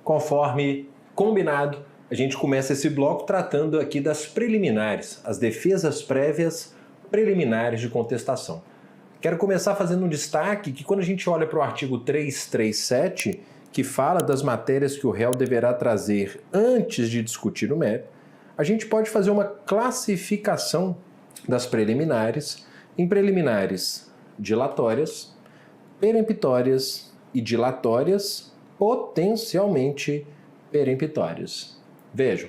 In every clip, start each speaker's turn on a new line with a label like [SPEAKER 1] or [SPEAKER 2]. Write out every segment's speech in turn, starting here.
[SPEAKER 1] Conforme combinado, a gente começa esse bloco tratando aqui das preliminares, as defesas prévias preliminares de contestação. Quero começar fazendo um destaque que quando a gente olha para o artigo 337, que fala das matérias que o réu deverá trazer antes de discutir o mérito, a gente pode fazer uma classificação das preliminares em preliminares dilatórias, peremptórias e dilatórias potencialmente peremptórias. Vejam,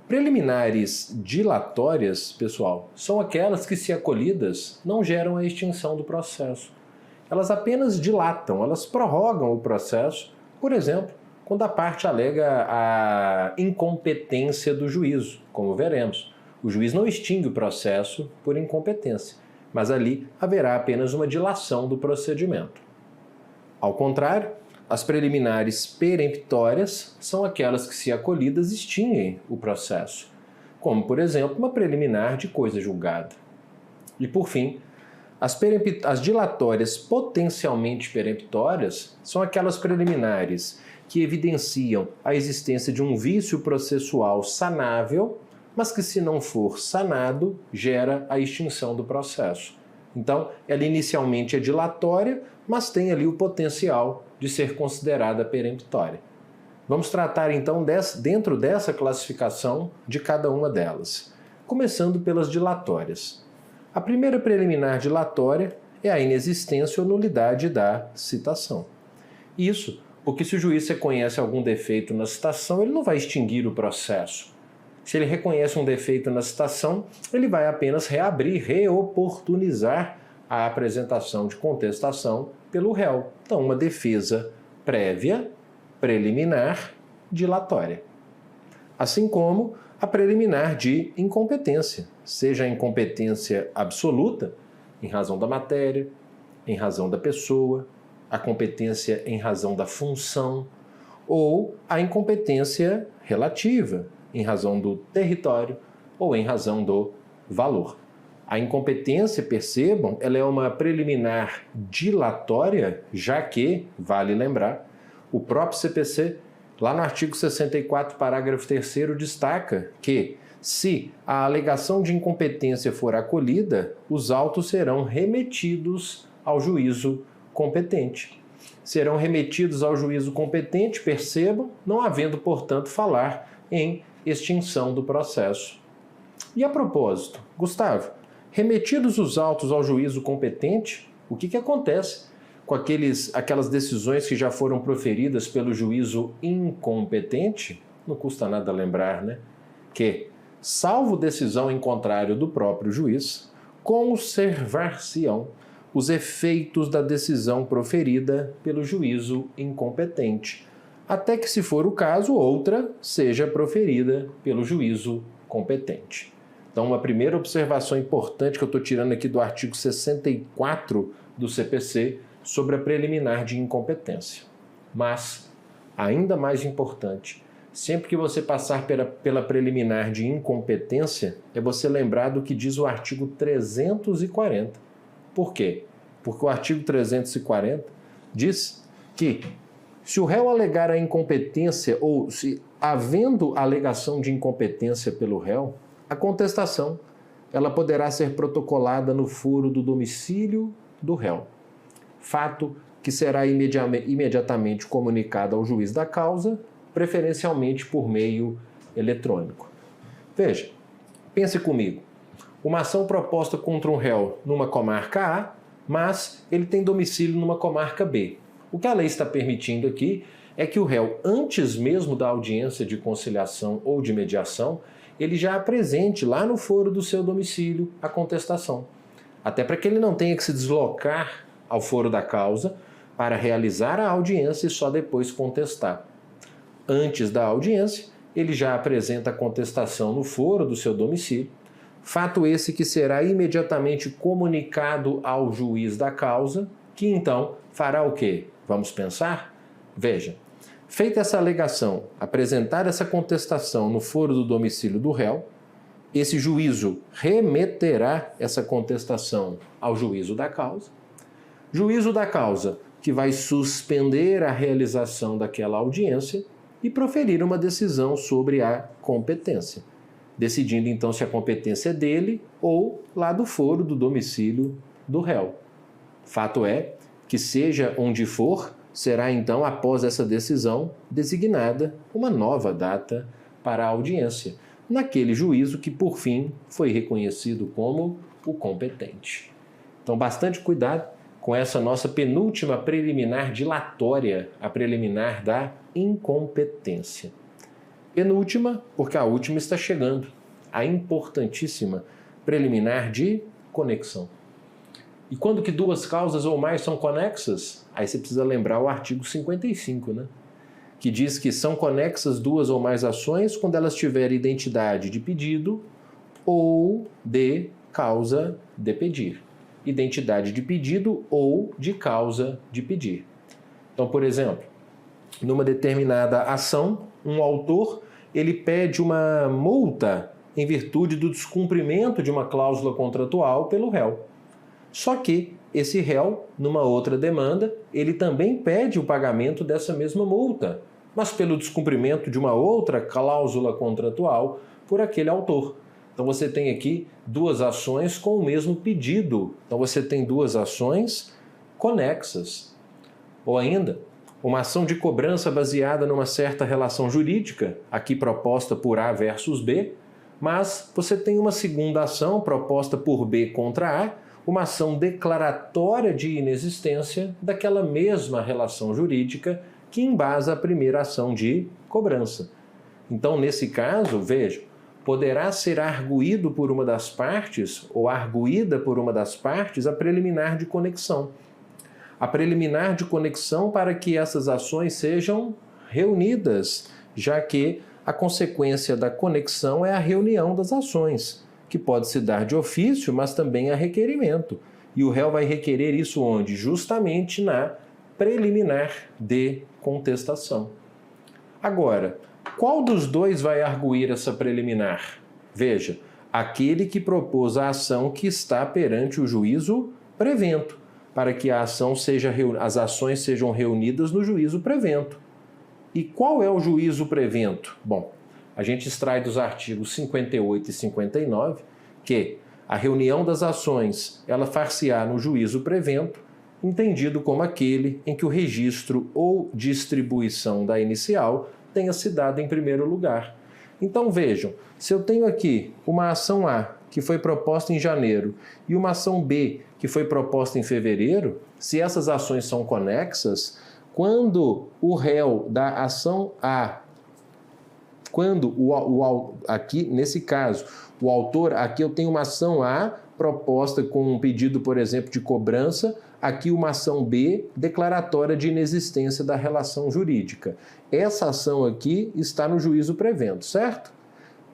[SPEAKER 1] preliminares dilatórias, pessoal, são aquelas que, se acolhidas, não geram a extinção do processo. Elas apenas dilatam, elas prorrogam o processo, por exemplo, quando a parte alega a incompetência do juízo, como veremos. O juiz não extingue o processo por incompetência, mas ali haverá apenas uma dilação do procedimento. Ao contrário, as preliminares peremptórias são aquelas que, se acolhidas, extinguem o processo, como, por exemplo, uma preliminar de coisa julgada. E, por fim, as dilatórias potencialmente peremptórias são aquelas preliminares que evidenciam a existência de um vício processual sanável, mas que, se não for sanado, gera a extinção do processo. Então, ela inicialmente é dilatória, mas tem ali o potencial de ser considerada peremptória. Vamos tratar então dentro dessa classificação de cada uma delas, começando pelas dilatórias. A primeira preliminar dilatória é a inexistência ou nulidade da citação. Isso porque, se o juiz reconhece algum defeito na citação, ele não vai extinguir o processo. Se ele reconhece um defeito na citação, ele vai apenas reabrir, reoportunizar a apresentação de contestação pelo réu. Então, uma defesa prévia, preliminar, dilatória. Assim como a preliminar de incompetência, seja a incompetência absoluta, em razão da matéria, em razão da pessoa, a competência em razão da função, ou a incompetência relativa, em razão do território ou em razão do valor. A incompetência, percebam, ela é uma preliminar dilatória, já que, vale lembrar, o próprio CPC, lá no artigo 64, parágrafo 3º, destaca que, se a alegação de incompetência for acolhida, os autos serão remetidos ao juízo competente. Serão remetidos ao juízo competente, percebam, não havendo, portanto, falar em extinção do processo. E a propósito, Gustavo, remetidos os autos ao juízo competente, o que acontece com aquelas decisões que já foram proferidas pelo juízo incompetente? Não custa nada lembrar, né? Que, salvo decisão em contrário do próprio juiz, conservar-se-ão os efeitos da decisão proferida pelo juízo incompetente, até que, se for o caso, outra seja proferida pelo juízo competente. Então, uma primeira observação importante que eu estou tirando aqui do artigo 64 do CPC sobre a preliminar de incompetência. Mas, ainda mais importante, sempre que você passar pela preliminar de incompetência, é você lembrar do que diz o artigo 340. Por quê? Porque o artigo 340 diz que, se o réu alegar a incompetência, ou se havendo alegação de incompetência pelo réu, a contestação ela poderá ser protocolada no foro do domicílio do réu, fato que será imediatamente comunicado ao juiz da causa, preferencialmente por meio eletrônico. Veja, pense comigo, uma ação proposta contra um réu numa comarca A, mas ele tem domicílio numa comarca B. O que a lei está permitindo aqui é que o réu, antes mesmo da audiência de conciliação ou de mediação, ele já apresente lá no foro do seu domicílio a contestação. Até para que ele não tenha que se deslocar ao foro da causa para realizar a audiência e só depois contestar. Antes da audiência, ele já apresenta a contestação no foro do seu domicílio, fato esse que será imediatamente comunicado ao juiz da causa, que então fará o quê? Vamos pensar? Veja, feita essa alegação, apresentar essa contestação no foro do domicílio do réu, esse juízo remeterá essa contestação ao juízo da causa que vai suspender a realização daquela audiência e proferir uma decisão sobre a competência, decidindo então se a competência é dele ou lá do foro do domicílio do réu. Fato é que, seja onde for, será então, após essa decisão, designada uma nova data para a audiência, naquele juízo que, por fim, foi reconhecido como o competente. Então, bastante cuidado com essa nossa penúltima preliminar dilatória, a preliminar da incompetência. Penúltima, porque a última está chegando, a importantíssima preliminar de conexão. E quando que duas causas ou mais são conexas? Aí você precisa lembrar o artigo 55, né? Que diz que são conexas duas ou mais ações quando elas tiverem identidade de pedido ou de causa de pedir. Identidade de pedido ou de causa de pedir. Então, por exemplo, numa determinada ação, um autor ele pede uma multa em virtude do descumprimento de uma cláusula contratual pelo réu. Só que esse réu, numa outra demanda, ele também pede o pagamento dessa mesma multa, mas pelo descumprimento de uma outra cláusula contratual por aquele autor. Então você tem aqui duas ações com o mesmo pedido. Então você tem duas ações conexas. Ou ainda, uma ação de cobrança baseada numa certa relação jurídica, aqui proposta por A versus B, mas você tem uma segunda ação proposta por B contra A, uma ação declaratória de inexistência daquela mesma relação jurídica que embasa a primeira ação de cobrança. Então, nesse caso, veja, poderá ser arguído por uma das partes ou arguída por uma das partes a preliminar de conexão. A preliminar de conexão para que essas ações sejam reunidas, já que a consequência da conexão é a reunião das ações, que pode se dar de ofício, mas também a requerimento. E o réu vai requerer isso onde? Justamente na preliminar de contestação. Agora, qual dos dois vai arguir essa preliminar? Veja, aquele que propôs a ação que está perante o juízo prevento, para que as ações sejam reunidas no juízo prevento. E qual é o juízo prevento? Bom, a gente extrai dos artigos 58 e 59 que a reunião das ações ela far-se-á no juízo prevento, entendido como aquele em que o registro ou distribuição da inicial tenha se dado em primeiro lugar. Então vejam, se eu tenho aqui uma ação A que foi proposta em janeiro e uma ação B que foi proposta em fevereiro, se essas ações são conexas, quando o réu da ação A, aqui nesse caso, o autor, aqui eu tenho uma ação A proposta com um pedido, por exemplo, de cobrança, aqui uma ação B declaratória de inexistência da relação jurídica. Essa ação aqui está no juízo prevento, certo?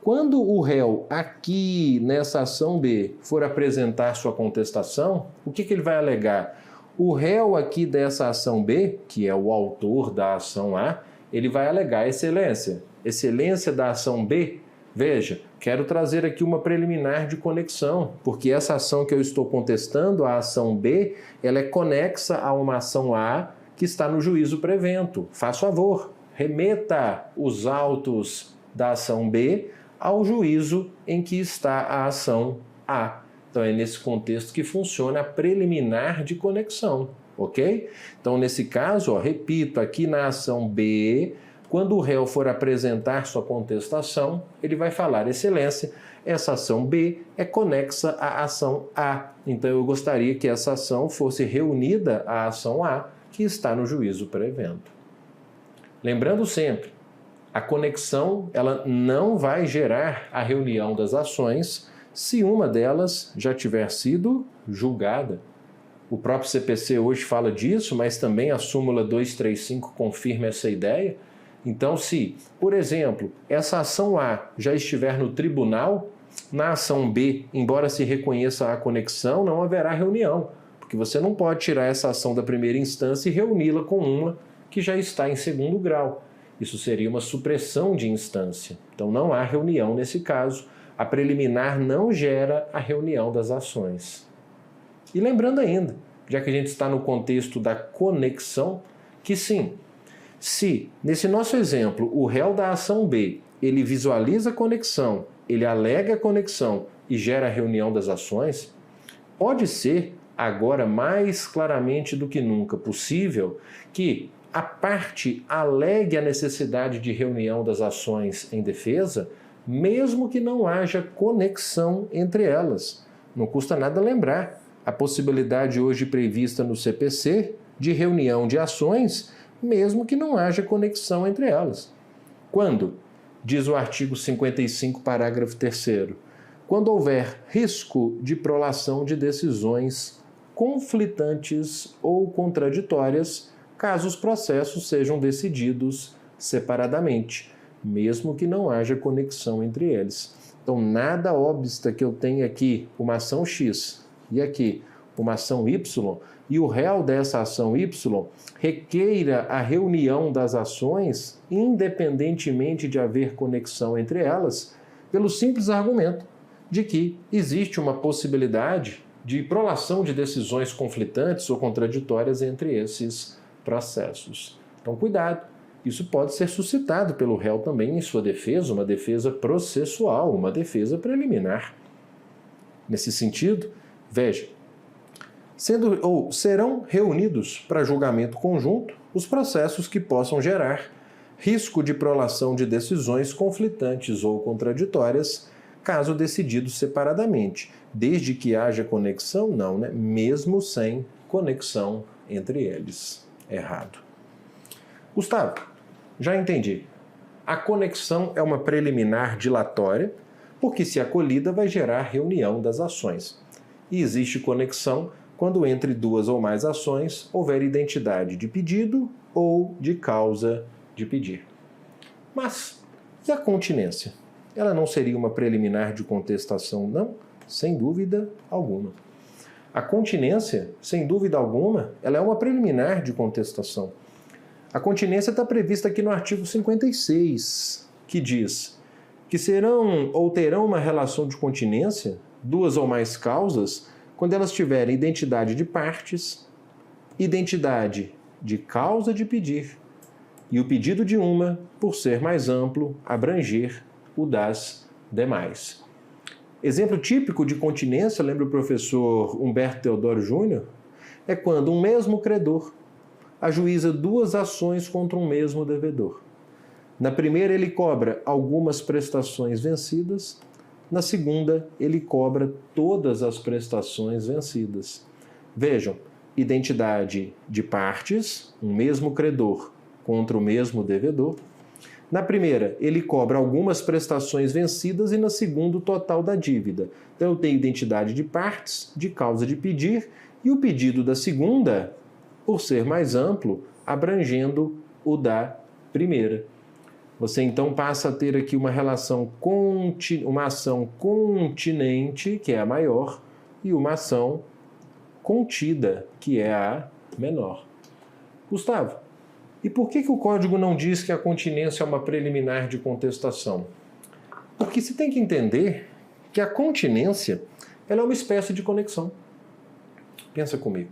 [SPEAKER 1] Quando o réu aqui nessa ação B for apresentar sua contestação, o que ele vai alegar? O réu aqui dessa ação B, que é o autor da ação A, ele vai alegar excelência. Excelência da ação B, veja, quero trazer aqui uma preliminar de conexão, porque essa ação que eu estou contestando, a ação B, ela é conexa a uma ação A que está no juízo prevento. Faça favor, remeta os autos da ação B ao juízo em que está a ação A. Então é nesse contexto que funciona a preliminar de conexão, ok? Então nesse caso, repito, aqui na ação B, quando o réu for apresentar sua contestação, ele vai falar, excelência, essa ação B é conexa à ação A. Então eu gostaria que essa ação fosse reunida à ação A, que está no juízo prevento. Lembrando sempre, a conexão ela não vai gerar a reunião das ações se uma delas já tiver sido julgada. O próprio CPC hoje fala disso, mas também a súmula 235 confirma essa ideia. Então, se, por exemplo, essa ação A já estiver no tribunal, na ação B, embora se reconheça a conexão, não haverá reunião, porque você não pode tirar essa ação da primeira instância e reuni-la com uma que já está em segundo grau. Isso seria uma supressão de instância. Então, não há reunião nesse caso. A preliminar não gera a reunião das ações. E lembrando ainda, já que a gente está no contexto da conexão, que sim, Se, nesse nosso exemplo, o réu da ação B, ele visualiza a conexão, ele alega a conexão e gera a reunião das ações, pode ser, agora mais claramente do que nunca possível, que a parte alegue a necessidade de reunião das ações em defesa, mesmo que não haja conexão entre elas. Não custa nada lembrar a possibilidade hoje prevista no CPC de reunião de ações, mesmo que não haja conexão entre elas. Quando? Diz o artigo 55, parágrafo 3º. Quando houver risco de prolação de decisões conflitantes ou contraditórias, caso os processos sejam decididos separadamente, mesmo que não haja conexão entre eles. Então, nada obsta que eu tenha aqui uma ação X e aqui uma ação Y, e o réu dessa ação Y requeira a reunião das ações, independentemente de haver conexão entre elas, pelo simples argumento de que existe uma possibilidade de prolação de decisões conflitantes ou contraditórias entre esses processos. Então, cuidado. Isso pode ser suscitado pelo réu também em sua defesa, uma defesa processual, uma defesa preliminar. Nesse sentido, veja, serão reunidos para julgamento conjunto os processos que possam gerar risco de prolação de decisões conflitantes ou contraditórias, caso decididos separadamente, desde que haja conexão, não, né? Mesmo sem conexão entre eles. Errado. Gustavo, já entendi. A conexão é uma preliminar dilatória, porque se acolhida vai gerar reunião das ações. E existe conexão quando entre duas ou mais ações houver identidade de pedido ou de causa de pedir. Mas, e a continência? Ela não seria uma preliminar de contestação, não? Sem dúvida alguma. A continência, sem dúvida alguma, ela é uma preliminar de contestação. A continência está prevista aqui no artigo 56, que diz que serão ou terão uma relação de continência duas ou mais causas quando elas tiverem identidade de partes, identidade de causa de pedir e o pedido de uma, por ser mais amplo, abranger o das demais. Exemplo típico de continência, lembra o professor Humberto Teodoro Júnior? É quando um mesmo credor ajuiza duas ações contra um mesmo devedor. Na primeira, ele cobra algumas prestações vencidas. Na segunda, ele cobra todas as prestações vencidas. Vejam, identidade de partes, um mesmo credor contra o mesmo devedor. Na primeira, ele cobra algumas prestações vencidas e na segunda, o total da dívida. Então, eu tenho identidade de partes, de causa de pedir, e o pedido da segunda, por ser mais amplo, abrangendo o da primeira. Você então passa a ter aqui uma relação, uma ação continente, que é a maior, e uma ação contida, que é a menor. Gustavo, e por que o código não diz que a continência é uma preliminar de contestação? Porque se tem que entender que a continência ela é uma espécie de conexão. Pensa comigo.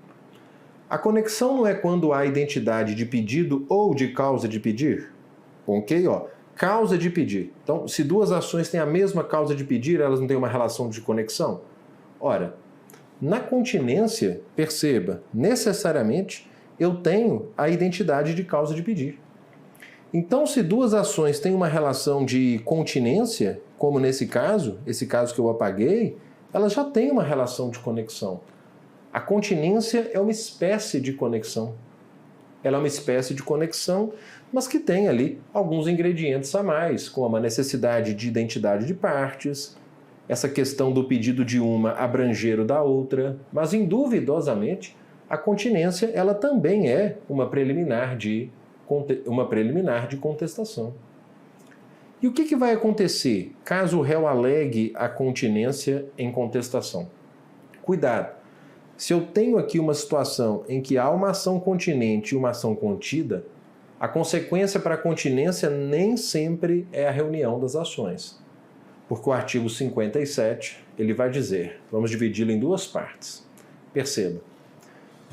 [SPEAKER 1] A conexão não é quando há identidade de pedido ou de causa de pedir? Ok, ó. Causa de pedir. Então, se duas ações têm a mesma causa de pedir, elas não têm uma relação de conexão? Ora, na continência, perceba, necessariamente, eu tenho a identidade de causa de pedir. Então, se duas ações têm uma relação de continência, como nesse caso, esse caso que eu apaguei, elas já têm uma relação de conexão. A continência é uma espécie de conexão. Ela é uma espécie de conexão, mas que tem ali alguns ingredientes a mais, como uma necessidade de identidade de partes, essa questão do pedido de uma abranger o da outra, mas induvidosamente a continência ela também é uma preliminar de contestação. E o que vai acontecer caso o réu alegue a continência em contestação? Cuidado! Se eu tenho aqui uma situação em que há uma ação continente e uma ação contida, a consequência para a continência nem sempre é a reunião das ações. Porque o artigo 57, ele vai dizer, vamos dividi-lo em duas partes. Perceba,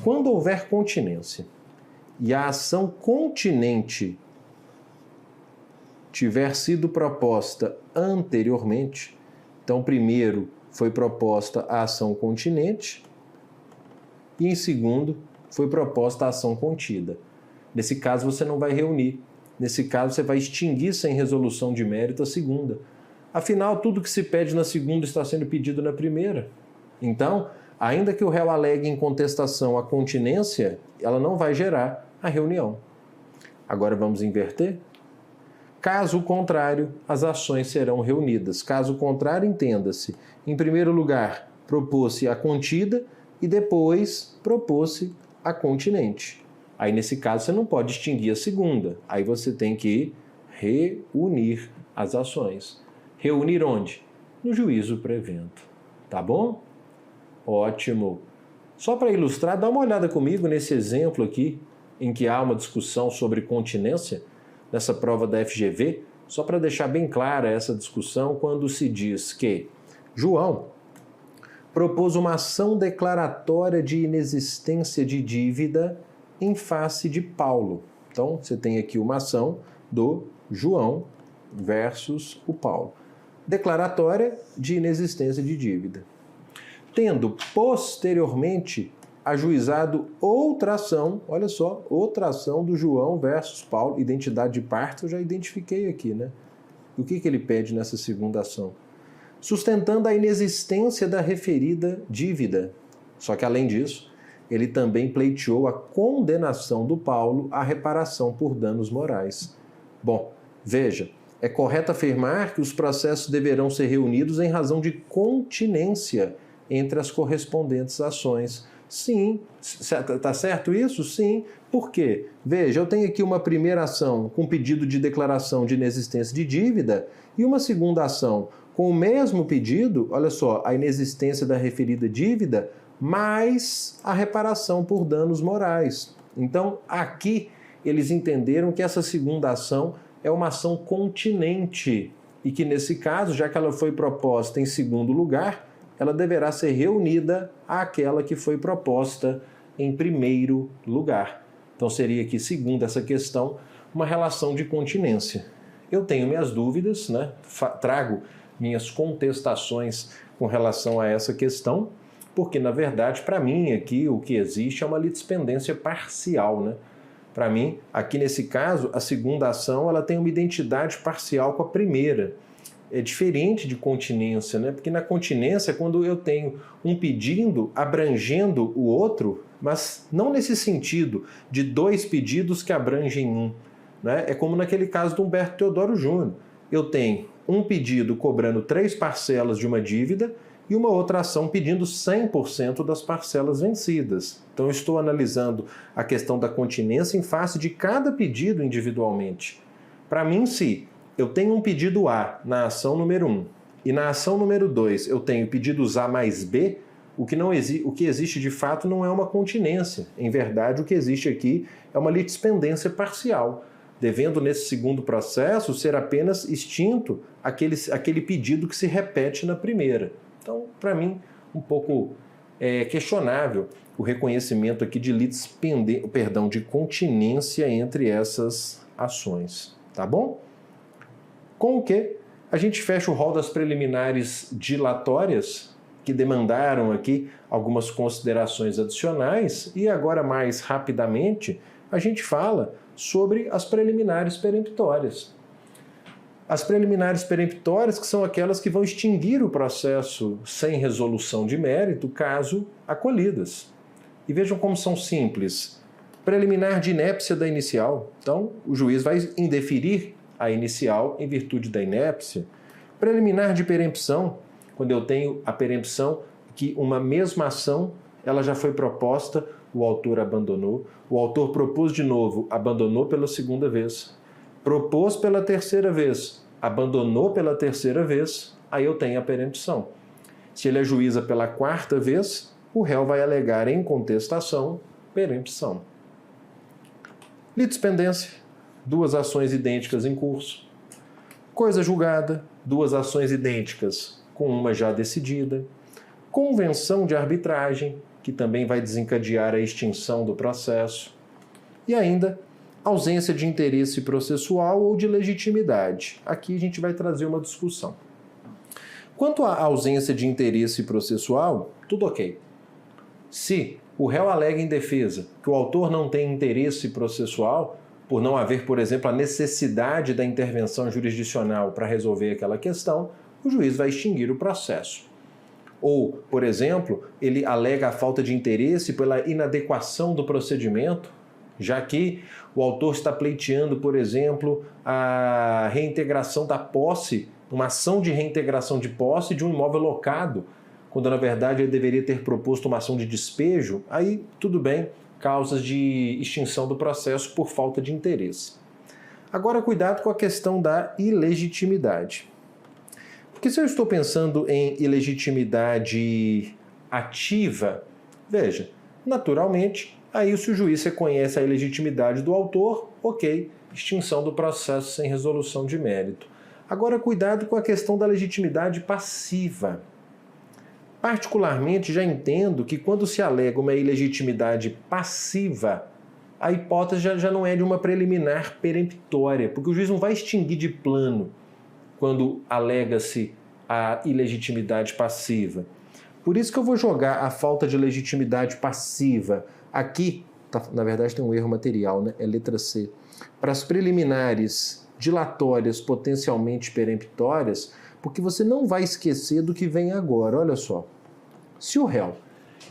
[SPEAKER 1] quando houver continência e a ação continente tiver sido proposta anteriormente, então primeiro foi proposta a ação continente e em segundo foi proposta a ação contida. Nesse caso você não vai reunir, nesse caso você vai extinguir sem resolução de mérito a segunda. Afinal, tudo que se pede na segunda está sendo pedido na primeira. Então, ainda que o réu alegue em contestação a continência, ela não vai gerar a reunião. Agora vamos inverter? Caso contrário, as ações serão reunidas. Caso contrário, entenda-se. Em primeiro lugar, propôs-se a contida e depois propôs-se a continente. Aí, nesse caso, você não pode extinguir a segunda. Aí você tem que reunir as ações. Reunir onde? No juízo prevento. Tá bom? Ótimo. Só para ilustrar, dá uma olhada comigo nesse exemplo aqui, em que há uma discussão sobre continência, nessa prova da FGV, só para deixar bem clara essa discussão, quando se diz que João propôs uma ação declaratória de inexistência de dívida em face de Paulo. Então, você tem aqui uma ação do João versus o Paulo. Declaratória de inexistência de dívida. Tendo posteriormente ajuizado outra ação, olha só, outra ação do João versus Paulo, identidade de parte eu já identifiquei aqui, né? O que ele pede nessa segunda ação? Sustentando a inexistência da referida dívida. Só que além disso, ele também pleiteou a condenação do Paulo à reparação por danos morais. Bom, veja, é correto afirmar que os processos deverão ser reunidos em razão de continência entre as correspondentes ações. Sim, está certo isso? Sim. Por quê? Veja, eu tenho aqui uma primeira ação com pedido de declaração de inexistência de dívida e uma segunda ação com o mesmo pedido, olha só, a inexistência da referida dívida, mais a reparação por danos morais. Então, aqui, eles entenderam que essa segunda ação é uma ação continente e que, nesse caso, já que ela foi proposta em segundo lugar, ela deverá ser reunida àquela que foi proposta em primeiro lugar. Então, seria aqui, segundo essa questão, uma relação de continência. Eu tenho minhas dúvidas, né? Trago minhas contestações com relação a essa questão, porque, na verdade, para mim, aqui, o que existe é uma litispendência parcial, né? Para mim, aqui nesse caso, a segunda ação ela tem uma identidade parcial com a primeira. É diferente de continência, né? Porque na continência, quando eu tenho um pedido abrangendo o outro, mas não nesse sentido de dois pedidos que abrangem um, né? É como naquele caso do Humberto Teodoro Júnior. Eu tenho um pedido cobrando 3 parcelas de uma dívida e uma outra ação pedindo 100% das parcelas vencidas. Então, eu estou analisando a questão da continência em face de cada pedido individualmente. Para mim, se eu tenho um pedido A na ação número 1 e na ação número 2 eu tenho pedidos A mais B, o que existe de fato não é uma continência. Em verdade, o que existe aqui é uma litispendência parcial, devendo nesse segundo processo ser apenas extinto aquele pedido que se repete na primeira. Então, para mim, um pouco questionável o reconhecimento aqui de de continência entre essas ações, tá bom? Com o que a gente fecha o rol das preliminares dilatórias, que demandaram aqui algumas considerações adicionais, e agora mais rapidamente a gente fala sobre as preliminares peremptórias. As preliminares peremptórias, que são aquelas que vão extinguir o processo sem resolução de mérito, caso acolhidas. E vejam como são simples. Preliminar de inépcia da inicial. Então, o juiz vai indeferir a inicial em virtude da inépcia. Preliminar de perempção, quando eu tenho a perempção que uma mesma ação ela já foi proposta, o autor abandonou, o autor propôs de novo, abandonou pela segunda vez, propôs pela terceira vez, abandonou pela terceira vez, aí eu tenho a perempção. Se ele ajuiza pela quarta vez, o réu vai alegar em contestação perempção. Litispendência, 2 ações idênticas em curso. Coisa julgada, 2 ações idênticas com uma já decidida. Convenção de arbitragem, que também vai desencadear a extinção do processo. E ainda, ausência de interesse processual ou de legitimidade. Aqui a gente vai trazer uma discussão. Quanto à ausência de interesse processual, tudo ok. Se o réu alega em defesa que o autor não tem interesse processual, por não haver, por exemplo, a necessidade da intervenção jurisdicional para resolver aquela questão, o juiz vai extinguir o processo. Ou, por exemplo, ele alega a falta de interesse pela inadequação do procedimento, já que o autor está pleiteando, por exemplo, a reintegração da posse, uma ação de reintegração de posse de um imóvel locado, quando na verdade ele deveria ter proposto uma ação de despejo, aí tudo bem, causas de extinção do processo por falta de interesse. Agora, cuidado com a questão da ilegitimidade. Porque se eu estou pensando em ilegitimidade ativa, veja, naturalmente, aí se o juiz reconhece a ilegitimidade do autor, ok, extinção do processo sem resolução de mérito. Agora, cuidado com a questão da legitimidade passiva. Particularmente, já entendo que quando se alega uma ilegitimidade passiva, a hipótese já não é de uma preliminar peremptória, porque o juiz não vai extinguir de plano quando alega-se a ilegitimidade passiva. Por isso que eu vou jogar a falta de legitimidade passiva aqui, na verdade tem um erro material, né? É letra C. Para as preliminares dilatórias potencialmente peremptórias, porque você não vai esquecer do que vem agora. Olha só, se o réu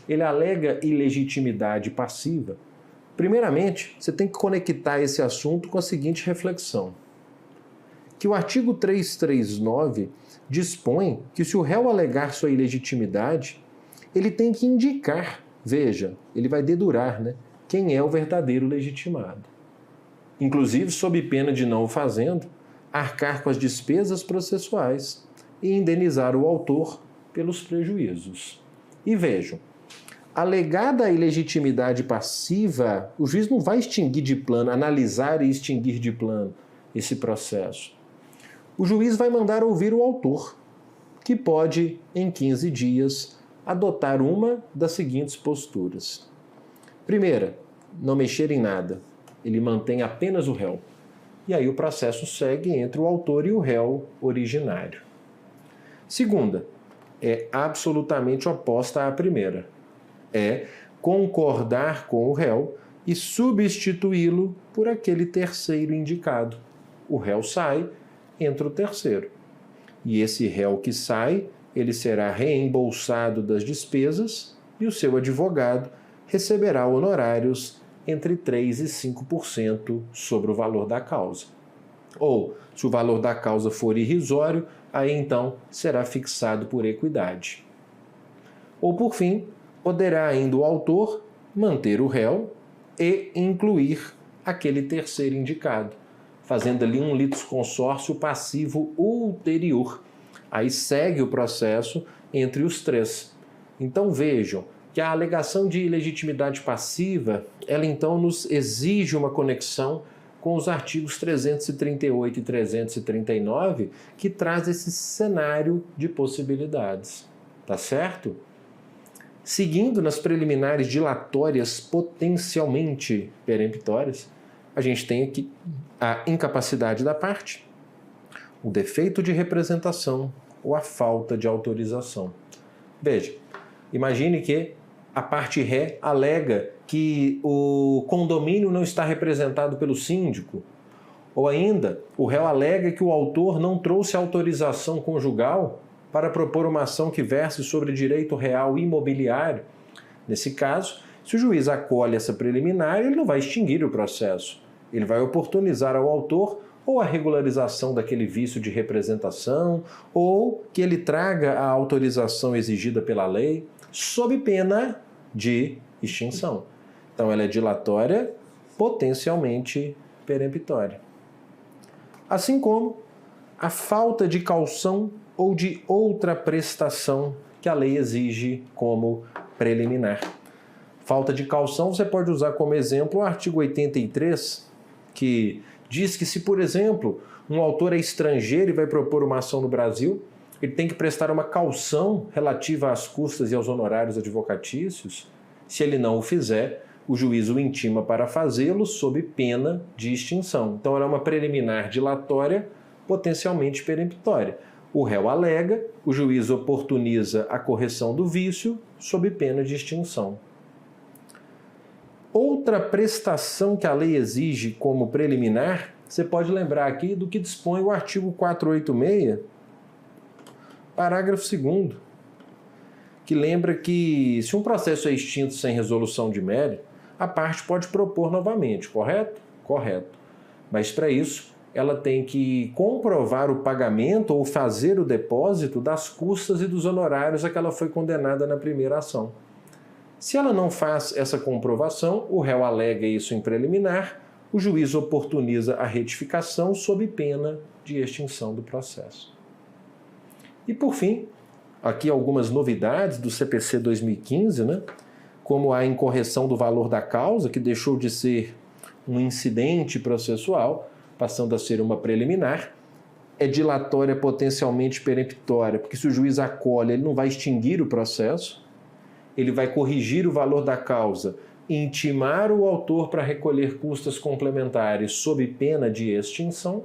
[SPEAKER 1] ele alega ilegitimidade passiva, primeiramente você tem que conectar esse assunto com a seguinte reflexão, que o artigo 339 dispõe que se o réu alegar sua ilegitimidade, ele tem que indicar, veja, ele vai dedurar, né, quem é o verdadeiro legitimado. Inclusive, sob pena de não o fazendo, arcar com as despesas processuais e indenizar o autor pelos prejuízos. E vejam, alegada a ilegitimidade passiva, o juiz não vai extinguir de plano, analisar e extinguir de plano esse processo. O juiz vai mandar ouvir o autor, que pode, em 15 dias, adotar uma das seguintes posturas. Primeira, não mexer em nada. Ele mantém apenas o réu. E aí o processo segue entre o autor e o réu originário. Segunda, é absolutamente oposta à primeira. É concordar com o réu e substituí-lo por aquele terceiro indicado. O réu sai, entra o terceiro. E esse réu que sai, ele será reembolsado das despesas e o seu advogado receberá honorários entre 3% e 5% sobre o valor da causa. Ou, se o valor da causa for irrisório, aí então será fixado por equidade. Ou, por fim, poderá ainda o autor manter o réu e incluir aquele terceiro indicado, fazendo ali um litisconsórcio passivo ulterior. Aí segue o processo entre os três. Então vejam que a alegação de ilegitimidade passiva, ela então nos exige uma conexão com os artigos 338 e 339, que traz esse cenário de possibilidades. Tá certo? Seguindo nas preliminares dilatórias potencialmente peremptórias, a gente tem aqui a incapacidade da parte, o defeito de representação ou a falta de autorização. Veja, imagine que a parte ré alega que o condomínio não está representado pelo síndico, ou ainda o réu alega que o autor não trouxe autorização conjugal para propor uma ação que verse sobre direito real imobiliário. Nesse caso, se o juiz acolhe essa preliminar, ele não vai extinguir o processo. Ele vai oportunizar ao autor ou a regularização daquele vício de representação, ou que ele traga a autorização exigida pela lei, sob pena de extinção. Então, ela é dilatória, potencialmente peremptória. Assim como a falta de caução ou de outra prestação que a lei exige como preliminar. Falta de caução, você pode usar como exemplo o artigo 83, que diz que se, por exemplo, um autor é estrangeiro e vai propor uma ação no Brasil, ele tem que prestar uma caução relativa às custas e aos honorários advocatícios. Se ele não o fizer, o juiz o intima para fazê-lo sob pena de extinção. Então, ela é uma preliminar dilatória, potencialmente peremptória. O réu alega, o juiz oportuniza a correção do vício sob pena de extinção. Outra prestação que a lei exige como preliminar, você pode lembrar aqui do que dispõe o artigo 486, parágrafo 2º, que lembra que se um processo é extinto sem resolução de mérito, a parte pode propor novamente, correto? Correto. Mas para isso, ela tem que comprovar o pagamento ou fazer o depósito das custas e dos honorários a que ela foi condenada na primeira ação. Se ela não faz essa comprovação, o réu alega isso em preliminar, o juiz oportuniza a retificação sob pena de extinção do processo. E por fim, aqui algumas novidades do CPC 2015, né? Como a incorreção do valor da causa, que deixou de ser um incidente processual, passando a ser uma preliminar, é dilatória potencialmente peremptória, porque se o juiz acolhe, ele não vai extinguir o processo, ele vai corrigir o valor da causa e intimar o autor para recolher custas complementares sob pena de extinção,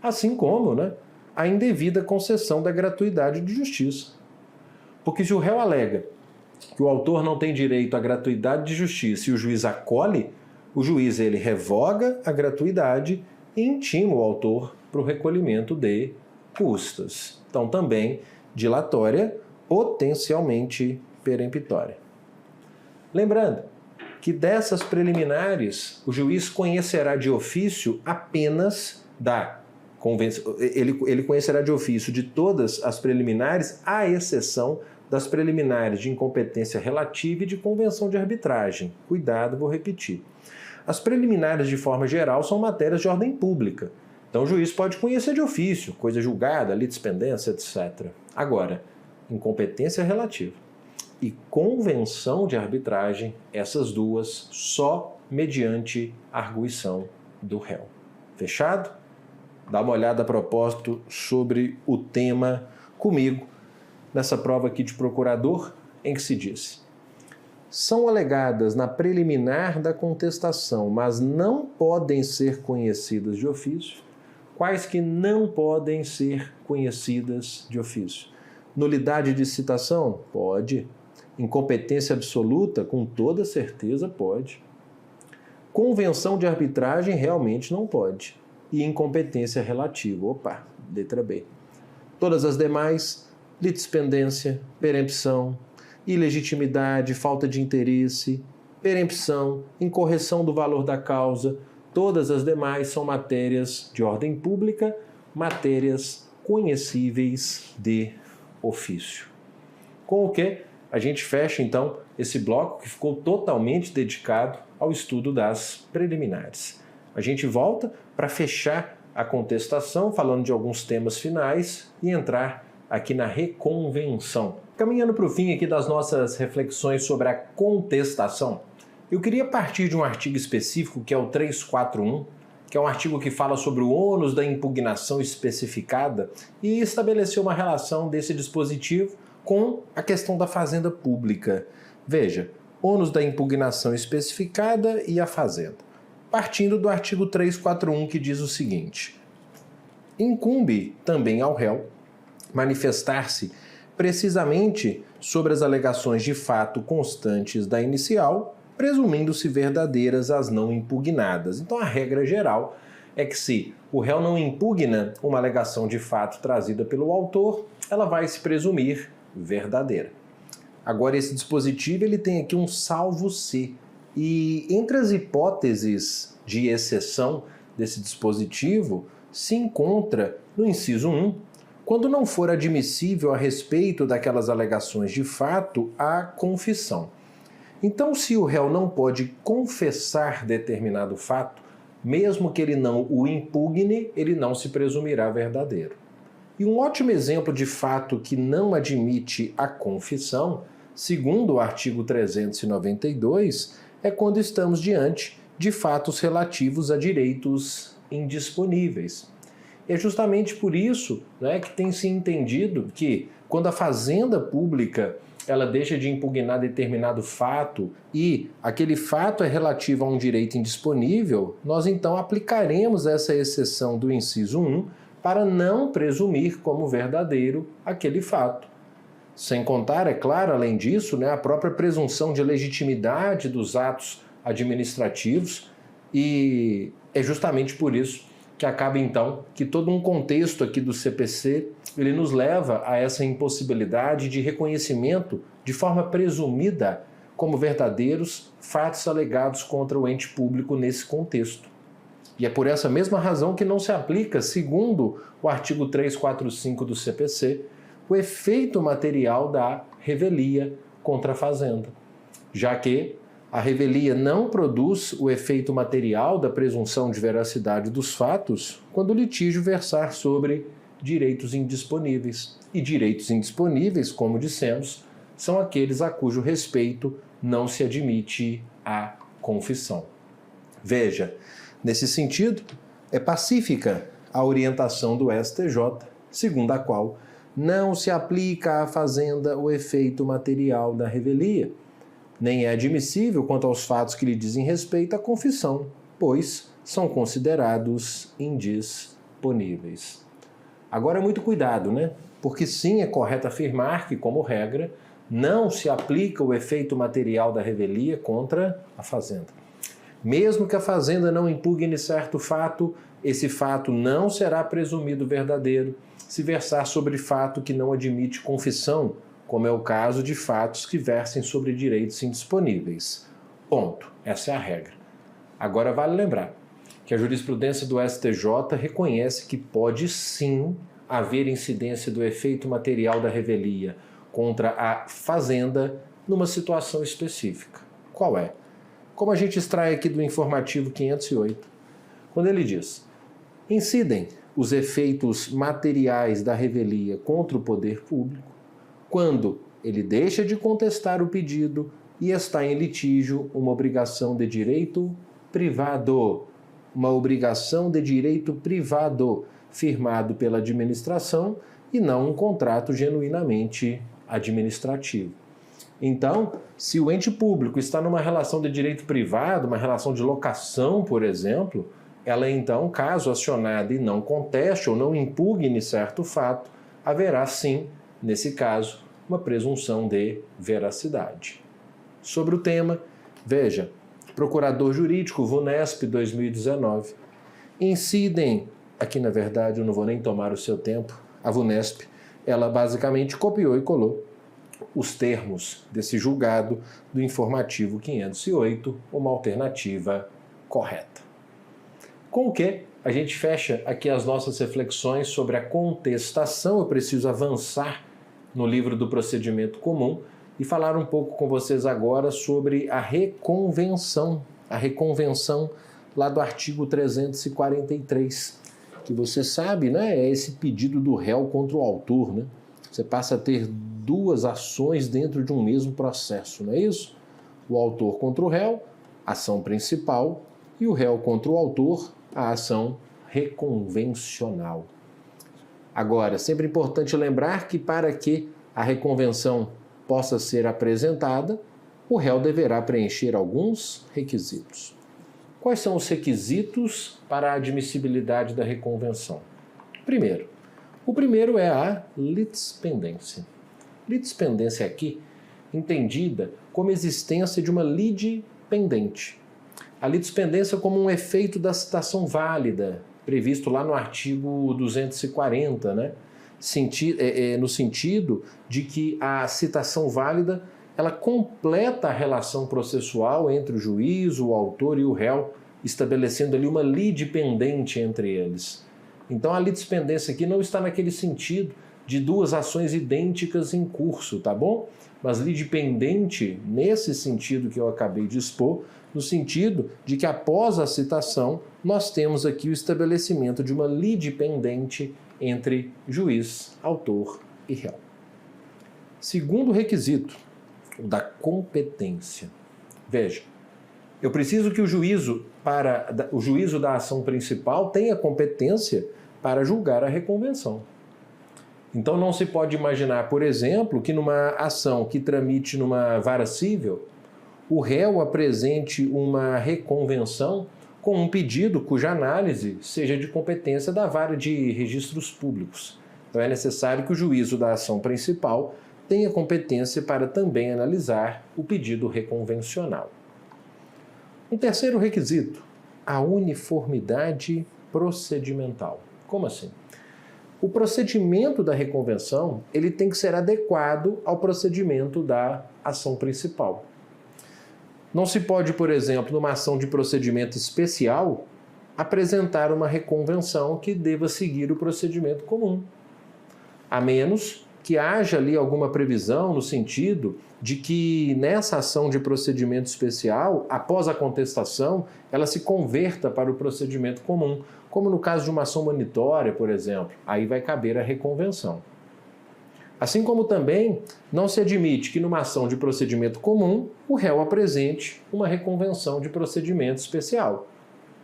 [SPEAKER 1] assim como, né, a indevida concessão da gratuidade de justiça. Porque se o réu alega que o autor não tem direito à gratuidade de justiça e o juiz acolhe, o juiz ele revoga a gratuidade e intima o autor para o recolhimento de custas. Então, também dilatória, potencialmente peremptória. Lembrando que dessas preliminares, o juiz conhecerá de ofício apenas da convenção. Ele conhecerá de ofício de todas as preliminares, à exceção das preliminares de incompetência relativa e de convenção de arbitragem. Cuidado, vou repetir. As preliminares, de forma geral, são matérias de ordem pública. Então, o juiz pode conhecer de ofício, coisa julgada, litispendência, etc. Agora, incompetência relativa e convenção de arbitragem, essas duas, só mediante arguição do réu. Fechado? Dá uma olhada a propósito sobre o tema comigo, nessa prova aqui de procurador, em que se diz: são alegadas na preliminar da contestação, mas não podem ser conhecidas de ofício. Quais que não podem ser conhecidas de ofício? Nulidade de citação? Pode. Incompetência absoluta? Com toda certeza pode. Convenção de arbitragem? Realmente não pode. E incompetência relativa? Opa, letra B. Todas as demais: litispendência, perempção, ilegitimidade, falta de interesse, perempção, incorreção do valor da causa, todas as demais são matérias de ordem pública, matérias conhecíveis de ofício. Com o que a gente fecha, então, esse bloco que ficou totalmente dedicado ao estudo das preliminares. A gente volta para fechar a contestação, falando de alguns temas finais e entrar aqui na reconvenção. Caminhando para o fim aqui das nossas reflexões sobre a contestação, eu queria partir de um artigo específico que é o 341, que é um artigo que fala sobre o ônus da impugnação especificada e estabelecer uma relação desse dispositivo com a questão da fazenda pública. Veja, ônus da impugnação especificada e a fazenda. Partindo do artigo 341, que diz o seguinte: incumbe também ao réu manifestar-se precisamente sobre as alegações de fato constantes da inicial, presumindo-se verdadeiras as não impugnadas. Então, a regra geral é que se o réu não impugna uma alegação de fato trazida pelo autor, ela vai se presumir verdadeira. Agora, esse dispositivo ele tem aqui um salvo-se. E entre as hipóteses de exceção desse dispositivo, se encontra no inciso 1, quando não for admissível a respeito daquelas alegações de fato a confissão. Então, se o réu não pode confessar determinado fato, mesmo que ele não o impugne, ele não se presumirá verdadeiro. E um ótimo exemplo de fato que não admite a confissão, segundo o artigo 392, é quando estamos diante de fatos relativos a direitos indisponíveis. É justamente por isso, né, que tem se entendido que, quando a fazenda pública ela deixa de impugnar determinado fato e aquele fato é relativo a um direito indisponível, nós então aplicaremos essa exceção do inciso 1 para não presumir como verdadeiro aquele fato. Sem contar, é claro, além disso, a própria presunção de legitimidade dos atos administrativos, e é justamente por isso que acaba então que todo um contexto aqui do CPC ele nos leva a essa impossibilidade de reconhecimento de forma presumida como verdadeiros fatos alegados contra o ente público nesse contexto. E é por essa mesma razão que não se aplica, segundo o artigo 345 do CPC, o efeito material da revelia contra a fazenda, já que a revelia não produz o efeito material da presunção de veracidade dos fatos quando o litígio versar sobre direitos indisponíveis. E direitos indisponíveis, como dissemos, são aqueles a cujo respeito não se admite a confissão. Veja, nesse sentido, é pacífica a orientação do STJ, segundo a qual não se aplica à fazenda o efeito material da revelia, nem é admissível quanto aos fatos que lhe dizem respeito à confissão, pois são considerados indisponíveis. Agora, muito cuidado, Porque sim, é correto afirmar que, como regra, não se aplica o efeito material da revelia contra a fazenda. Mesmo que a fazenda não impugne certo fato, esse fato não será presumido verdadeiro se versar sobre fato que não admite confissão, como é o caso de fatos que versem sobre direitos indisponíveis. Ponto. Essa é a regra. Agora vale lembrar que a jurisprudência do STJ reconhece que pode sim haver incidência do efeito material da revelia contra a fazenda numa situação específica. Qual é? Como a gente extrai aqui do informativo 508, quando ele diz: incidem os efeitos materiais da revelia contra o poder público quando ele deixa de contestar o pedido e está em litígio uma obrigação de direito privado. Uma obrigação de direito privado firmado pela administração e não um contrato genuinamente administrativo. Então, se o ente público está numa relação de direito privado, uma relação de locação, por exemplo, ela então, caso acionada e não conteste ou não impugne certo fato, haverá sim, nesse caso, uma presunção de veracidade. Sobre o tema, veja, Procurador Jurídico, VUNESP 2019, incidem, aqui na verdade eu não vou nem tomar o seu tempo, a VUNESP, ela basicamente copiou e colou os termos desse julgado do informativo 508, uma alternativa correta. Com o que a gente fecha aqui as nossas reflexões sobre a contestação. Eu preciso avançar no livro do procedimento comum e falar um pouco com vocês agora sobre a reconvenção lá do artigo 343, que você sabe, é esse pedido do réu contra o autor, Você passa a ter duas ações dentro de um mesmo processo, não é isso? O autor contra o réu, ação principal, e o réu contra o autor, a ação reconvencional. Agora, sempre importante lembrar que para que a reconvenção possa ser apresentada, o réu deverá preencher alguns requisitos. Quais são os requisitos para a admissibilidade da reconvenção? O primeiro é a litispendência. Litispendência aqui, entendida como existência de uma lide pendente. A litispendência como um efeito da citação válida, previsto lá no artigo 240, no sentido de que a citação válida ela completa a relação processual entre o juiz, o autor e o réu, estabelecendo ali uma lide pendente entre eles. Então a litispendência aqui não está naquele sentido de duas ações idênticas em curso, tá bom? Mas lide pendente nesse sentido que eu acabei de expor, no sentido de que após a citação nós temos aqui o estabelecimento de uma lide pendente entre juiz, autor e réu. Segundo requisito, o da competência. Veja, eu preciso que o juízo da ação principal tenha competência para julgar a reconvenção. Então não se pode imaginar, por exemplo, que numa ação que tramite numa vara civil, o réu apresente uma reconvenção com um pedido cuja análise seja de competência da vara de registros públicos. Então é necessário que o juízo da ação principal tenha competência para também analisar o pedido reconvencional. Um terceiro requisito, a uniformidade procedimental. Como assim? O procedimento da reconvenção ele tem que ser adequado ao procedimento da ação principal. Não se pode, por exemplo, numa ação de procedimento especial, apresentar uma reconvenção que deva seguir o procedimento comum, a menos que haja ali alguma previsão no sentido de que nessa ação de procedimento especial, após a contestação, ela se converta para o procedimento comum, como no caso de uma ação monitória, por exemplo, aí vai caber a reconvenção. Assim como também não se admite que numa ação de procedimento comum o réu apresente uma reconvenção de procedimento especial,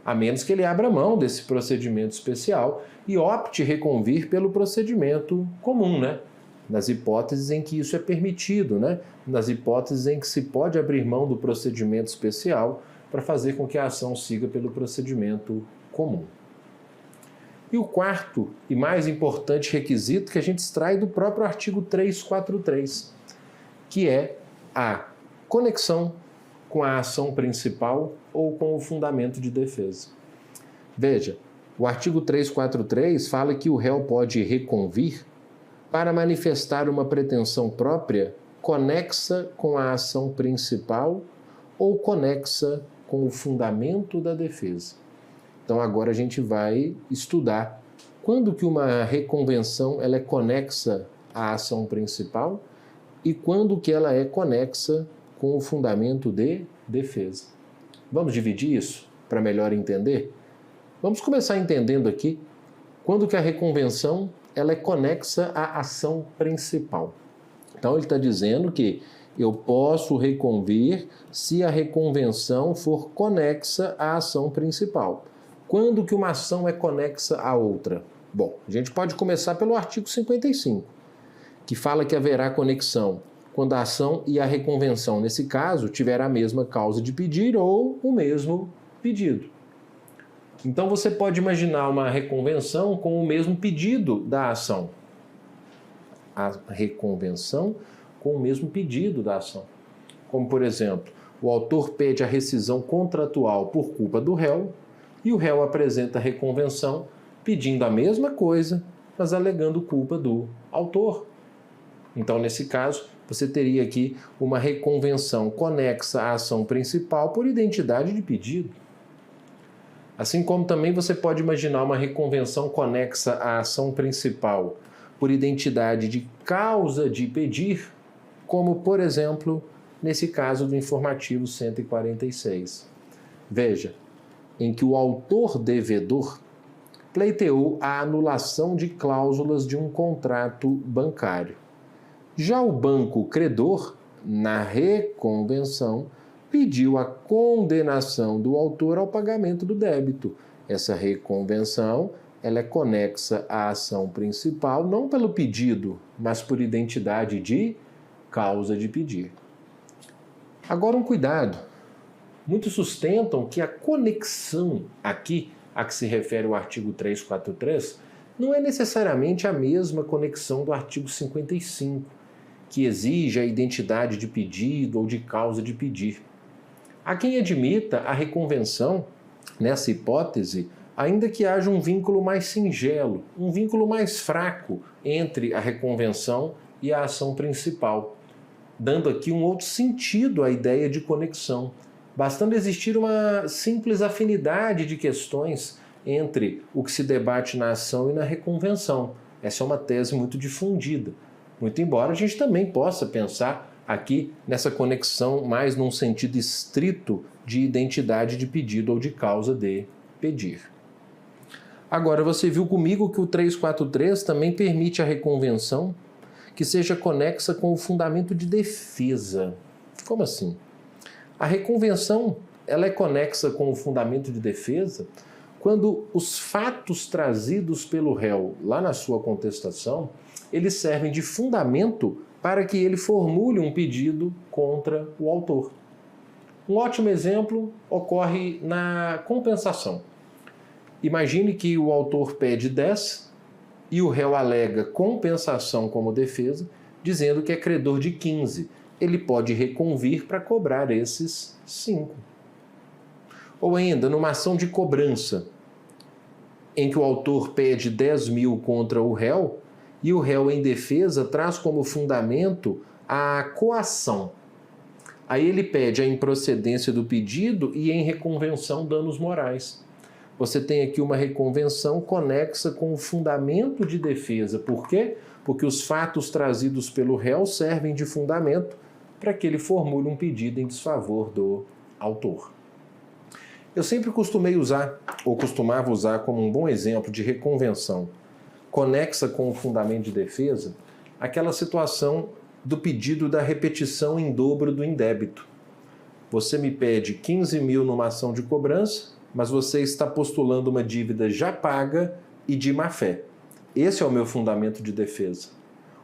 [SPEAKER 1] a menos que ele abra mão desse procedimento especial e opte reconvir pelo procedimento comum, nas hipóteses em que isso é permitido, nas hipóteses em que se pode abrir mão do procedimento especial para fazer com que a ação siga pelo procedimento comum. E o quarto e mais importante requisito que a gente extrai do próprio artigo 343, que é a conexão com a ação principal ou com o fundamento de defesa. Veja, o artigo 343 fala que o réu pode reconvir para manifestar uma pretensão própria conexa com a ação principal ou conexa com o fundamento da defesa. Então agora a gente vai estudar quando que uma reconvenção ela é conexa à ação principal e quando que ela é conexa com o fundamento de defesa. Vamos dividir isso para melhor entender? Vamos começar entendendo aqui quando que a reconvenção ela é conexa à ação principal. Então ele está dizendo que eu posso reconvir se a reconvenção for conexa à ação principal. Quando que uma ação é conexa à outra? Bom, a gente pode começar pelo artigo 55, que fala que haverá conexão quando a ação e a reconvenção, nesse caso, tiver a mesma causa de pedir ou o mesmo pedido. Então você pode imaginar uma reconvenção com o mesmo pedido da ação. A reconvenção com o mesmo pedido da ação. Como, por exemplo, o autor pede a rescisão contratual por culpa do réu, e o réu apresenta a reconvenção pedindo a mesma coisa, mas alegando culpa do autor. Então, nesse caso, você teria aqui uma reconvenção conexa à ação principal por identidade de pedido. Assim como também você pode imaginar uma reconvenção conexa à ação principal por identidade de causa de pedir, como, por exemplo, nesse caso do informativo 146. Veja, em que o autor devedor pleiteou a anulação de cláusulas de um contrato bancário. Já o banco credor, na reconvenção, pediu a condenação do autor ao pagamento do débito. Essa reconvenção ela é conexa à ação principal, não pelo pedido, mas por identidade de causa de pedir. Agora um cuidado. Muitos sustentam que a conexão aqui, a que se refere o artigo 343, não é necessariamente a mesma conexão do artigo 55, que exige a identidade de pedido ou de causa de pedir. Há quem admita a reconvenção, nessa hipótese, ainda que haja um vínculo mais singelo, um vínculo mais fraco entre a reconvenção e a ação principal, dando aqui um outro sentido à ideia de conexão, bastando existir uma simples afinidade de questões entre o que se debate na ação e na reconvenção. Essa é uma tese muito difundida, muito embora a gente também possa pensar aqui nessa conexão mais num sentido estrito de identidade de pedido ou de causa de pedir. Agora, você viu comigo que o 343 também permite a reconvenção que seja conexa com o fundamento de defesa. Como assim? A reconvenção ela é conexa com o fundamento de defesa quando os fatos trazidos pelo réu lá na sua contestação, eles servem de fundamento para que ele formule um pedido contra o autor. Um ótimo exemplo ocorre na compensação. Imagine que o autor pede 10 e o réu alega compensação como defesa, dizendo que é credor de 15. Ele pode reconvir para cobrar esses 5. Ou ainda, numa ação de cobrança, em que o autor pede 10 mil contra o réu, e o réu em defesa traz como fundamento a coação. Aí ele pede a improcedência do pedido e em reconvenção danos morais. Você tem aqui uma reconvenção conexa com o fundamento de defesa. Por quê? Porque os fatos trazidos pelo réu servem de fundamento para que ele formule um pedido em desfavor do autor. Eu sempre costumei usar, ou costumava usar como um bom exemplo de reconvenção conexa com o fundamento de defesa, aquela situação do pedido da repetição em dobro do indébito. Você me pede 15 mil numa ação de cobrança, mas você está postulando uma dívida já paga e de má-fé. Esse é o meu fundamento de defesa.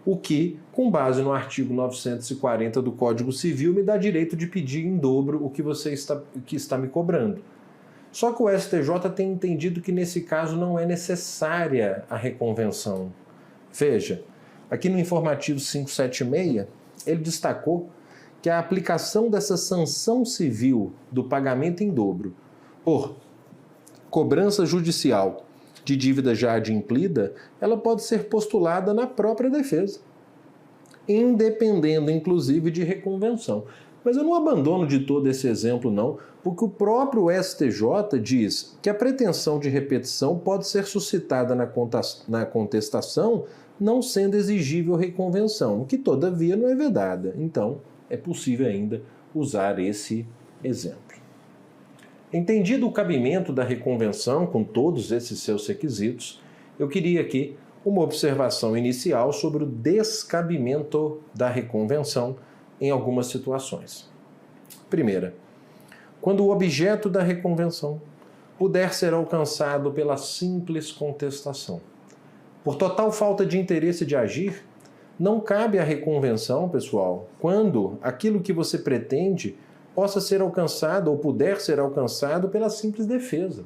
[SPEAKER 1] O que, com base no artigo 940 do Código Civil, me dá direito de pedir em dobro o que você está me cobrando. Só que o STJ tem entendido que nesse caso não é necessária a reconvenção. Veja, aqui no informativo 576, ele destacou que a aplicação dessa sanção civil do pagamento em dobro por cobrança judicial de dívida já adimplida, ela pode ser postulada na própria defesa, independendo inclusive de reconvenção. Mas eu não abandono de todo esse exemplo não, porque o próprio STJ diz que a pretensão de repetição pode ser suscitada na contestação, não sendo exigível reconvenção, o que todavia não é vedada. Então, é possível ainda usar esse exemplo. Entendido o cabimento da reconvenção com todos esses seus requisitos, eu queria aqui uma observação inicial sobre o descabimento da reconvenção em algumas situações. Primeira, quando o objeto da reconvenção puder ser alcançado pela simples contestação. Por total falta de interesse de agir, não cabe a reconvenção, pessoal, quando aquilo que você pretende possa ser alcançado ou puder ser alcançado pela simples defesa.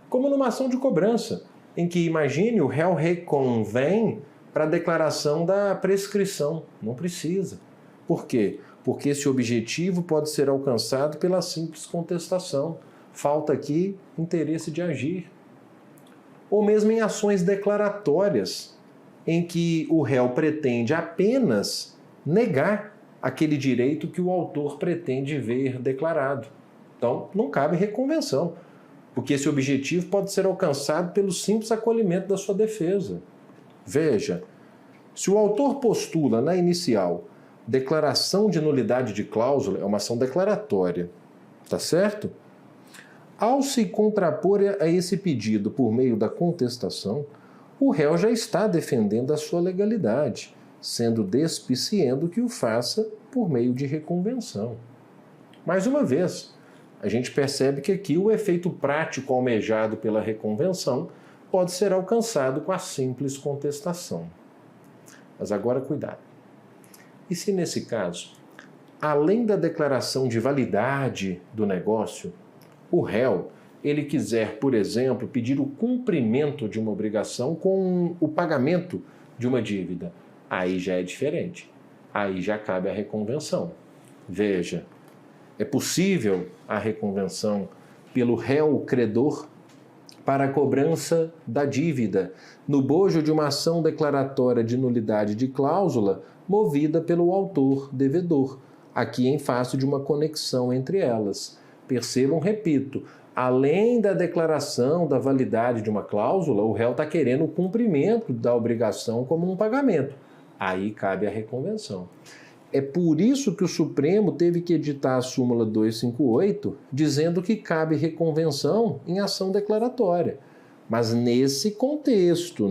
[SPEAKER 1] Como numa ação de cobrança, em que, imagine, o réu reconvém para a declaração da prescrição. Não precisa. Por quê? Porque esse objetivo pode ser alcançado pela simples contestação. Falta aqui interesse de agir. Ou mesmo em ações declaratórias, em que o réu pretende apenas negar aquele direito que o autor pretende ver declarado. Então, não cabe reconvenção, porque esse objetivo pode ser alcançado pelo simples acolhimento da sua defesa. Veja, se o autor postula na inicial declaração de nulidade de cláusula, é uma ação declaratória, tá certo? Ao se contrapor a esse pedido por meio da contestação, o réu já está defendendo a sua legalidade, sendo despiciendo que o faça por meio de reconvenção. Mais uma vez, a gente percebe que aqui o efeito prático almejado pela reconvenção pode ser alcançado com a simples contestação. Mas agora cuidado. E se nesse caso, além da declaração de validade do negócio, o réu, ele quiser, por exemplo, pedir o cumprimento de uma obrigação com o pagamento de uma dívida, aí já é diferente. Aí já cabe a reconvenção. Veja, é possível a reconvenção pelo réu credor para a cobrança da dívida, no bojo de uma ação declaratória de nulidade de cláusula movida pelo autor devedor, aqui em face de uma conexão entre elas. Percebam, repito, além da declaração da validade de uma cláusula, o réu está querendo o cumprimento da obrigação como um pagamento. Aí cabe a reconvenção. É por isso que o Supremo teve que editar a súmula 258, dizendo que cabe reconvenção em ação declaratória. Mas nesse contexto,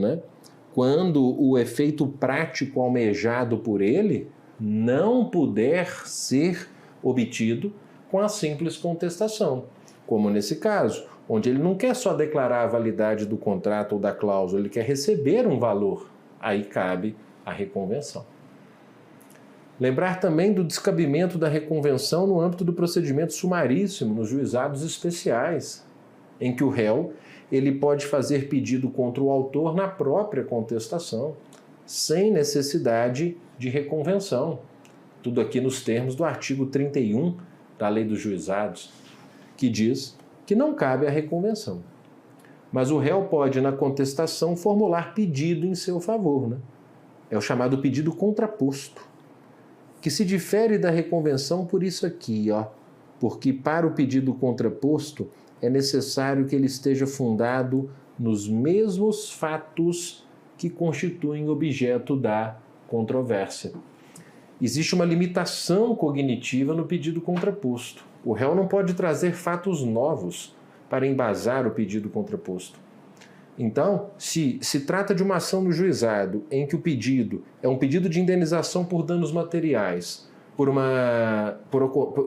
[SPEAKER 1] quando o efeito prático almejado por ele não puder ser obtido com a simples contestação, como nesse caso, onde ele não quer só declarar a validade do contrato ou da cláusula, ele quer receber um valor, aí cabe a reconvenção. Lembrar também do descabimento da reconvenção no âmbito do procedimento sumaríssimo, nos juizados especiais, em que o réu ele pode fazer pedido contra o autor na própria contestação, sem necessidade de reconvenção. Tudo aqui nos termos do artigo 31 da Lei dos Juizados, que diz que não cabe a reconvenção. Mas o réu pode, na contestação, formular pedido em seu favor, né? É o chamado pedido contraposto, que se difere da reconvenção por isso aqui, ó, porque para o pedido contraposto é necessário que ele esteja fundado nos mesmos fatos que constituem objeto da controvérsia. Existe uma limitação cognitiva no pedido contraposto. O réu não pode trazer fatos novos para embasar o pedido contraposto. Então, se trata de uma ação no juizado em que o pedido é um pedido de indenização por danos materiais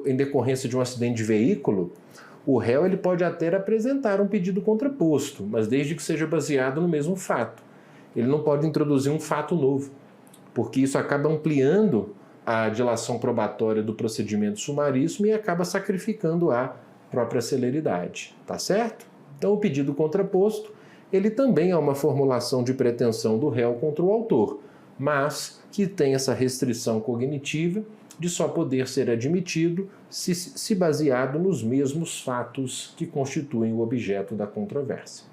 [SPEAKER 1] em decorrência de um acidente de veículo, o réu ele pode até apresentar um pedido contraposto, mas desde que seja baseado no mesmo fato. Ele não pode introduzir um fato novo, porque isso acaba ampliando a dilação probatória do procedimento sumaríssimo e acaba sacrificando a própria celeridade, tá certo? Então, o pedido contraposto ele também é uma formulação de pretensão do réu contra o autor, mas que tem essa restrição cognitiva de só poder ser admitido se baseado nos mesmos fatos que constituem o objeto da controvérsia.